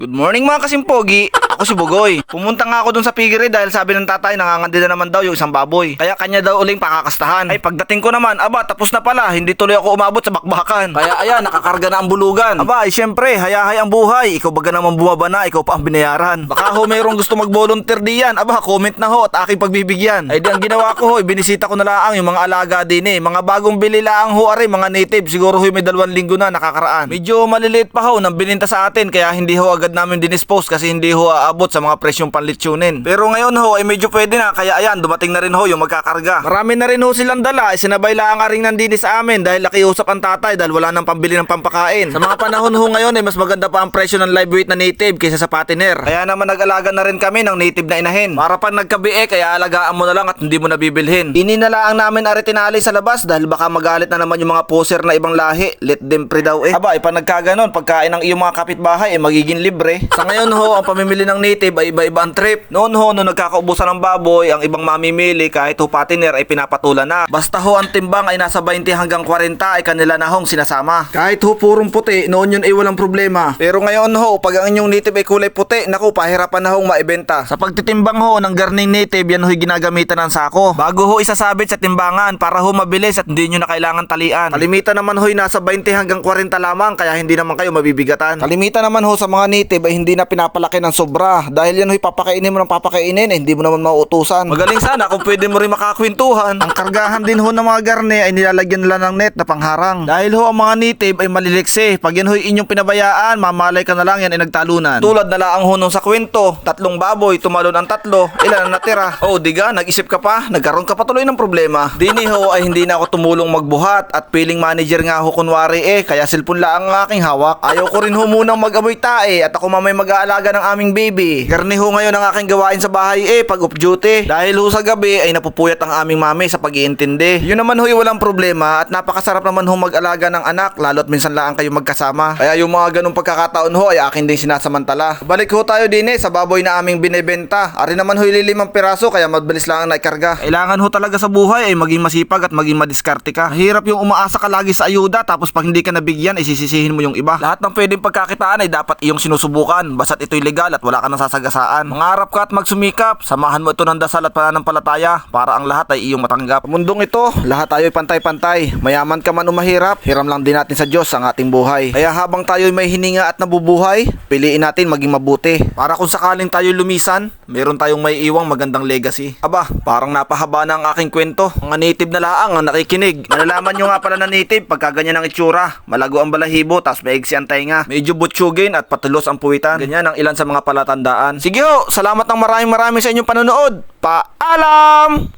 Good morning mga kasimpogi. Ako si Bugoy. Pumunta nga ako dun sa piggery dahil sabi ng tatay nangangandi na naman daw yung isang baboy. Kaya kanya daw uling pakakastahan. Ay pagdating ko naman, aba tapos na pala. Hindi tuloy ako umabot sa bakbakan. Kaya ayan, nakakarga na ang bulugan. Aba ay syempre, hayahay ang buhay. Ikaw baga naman bumaba na, ikaw pa ang binayaran. Baka ho mayroong gusto mag-volunteer diyan. Aba comment na ho at aking pagbibigyan. Ay di ang ginawa ko ho, binisita ko na lang yung mga alaga din eh. Mga bagong bili lang ho are, mga native. Siguro ho may 2 linggo na nakakaraan. Medyo maliliit pa ho nang bininta sa atin kaya hindi ho agad namin dinispose kasi hindi ho aabot sa mga presyong panlitsunin. Pero ngayon ho ay medyo pwede na kaya ayan dumating na rin ho yung magkakarga. Marami na rin ho silang dala, sinabay lang ang aring nandini sa amin dahil nakiusap ang tatay dahil wala nang pambili ng pampakain. Sa mga panahon ho ngayon ay mas maganda pa ang presyo ng live weight na native kaysa sa patiner. Kaya naman nag-alaga na rin kami ng native na inahin. Para pag nagkabie kaya alagaan mo na lang at hindi mo na bibilhin. Ininalaang namin ari tinali sa labas dahil baka magalit na naman yung mga poser na ibang lahi. Let them free daw eh. Aba, pa nagkaganon, pagkain ng iyong mga kapitbahay ay magiging libre. Sa ngayon ho, ang pamimili ng native ay iba-iba ang trip. Noon ho, nung nagkakaubusan ng baboy, ang ibang mamimili kahit ho patiner ay pinapatulan na. Basta ho ang timbang ay nasa 20 hanggang 40 ay kanila na hong sinasama. Kahit ho purong puti, noon yun ay walang problema. Pero ngayon ho, pag ang inyong native ay kulay puti, naku, pahirapan na hong maibenta. Sa pagtitimbang ho ng garning native, yan ho'y ginagamitan ng sako. Bago ho isasabit sa timbangan para ho mabilis at hindi nyo na kailangan talian. Kalimitan naman ho'y nasa 20 hanggang 40 lamang kaya hindi naman kayo mabibigatan. Kalimitan naman ho sa mga native ay hindi na pinapalaki ng sobra dahil yan ho'y papakainin mo ng papakainin hindi mo naman mauutusan. Magaling sana kung pwede mo rin makakwentuhan. Ang kargahan din ho ng mga garne ay nilalagyan nila ng net na pangharang. Dahil ho ang mga native ay maliliksi. Pag yan ho'y inyong pinabayaan, mamalay ka na lang yan ay nagtalunan. Tulad na lang ho nung sa kwento, 3 baboy, tumalon ang 3, ilan ang natira? Oh, diga, nag-isip ka pa, nagkaroon ka pa tuloy ng problema. Dini ho ay hindi na ako tumulong magbuhat at feeling manager nga ho kunwari kaya cellphone lang ang aking hawak. Ayaw ko rin ho munang mag-amoy tae at ako mamay mag-aalaga ng aming baby. Garni ho ngayon ang aking gawain sa bahay pag off duty. Dahil ho sa gabi ay napupuyat ang aming mami sa pag-iintindi. Yun naman ho walang problema at napakasarap naman ho mag-alaga ng anak lalo't minsan lang kayo magkasama. Kaya yung mga ganung pagkakataon ho ay akin din sinasamantala. Balik ho tayo din sa baboy na aming binebenta. Ari naman ho 5 piraso kaya mabilis lang ang naikarga. Kailangan ho talaga sa buhay ay maging masipag at maging madiskarte ka. Mahirap yung umaasa ka lagi sa ayuda tapos pag hindi ka nabigyan ay sisisihin mo yung iba. Lahat ng pwedeng pagkakitaan ay dapat iyong sinusubukan basta't ito'y legal at wala ka nang sasagasaan. Mangarap ka at magsumikap, samahan mo ito ng dasal at pananampalataya para ang lahat ay iyong matanggap. Mundong ito, lahat tayo ay pantay-pantay. Mayaman ka man o mahirap, hiram lang din natin sa Diyos ang ating buhay. Kaya habang tayo ay may hininga at nabubuhay, piliin natin maging mabuti. Para kung sakaling tayo lumisan, meron tayong may iwang magandang legacy. Aba, parang napahaba na ang aking kwento. Mga native na laang ang nakikinig. Nalalaman nyo nga pala na native pagka ganyan ang itsura. Malago ang balahibo, tapos maigsi ang tainga. Medyo butsyugin at patulos ang puwitan. Ganyan ang ilan sa mga palatandaan. Sige ho, salamat ng maraming sa inyong panonood. Paalam!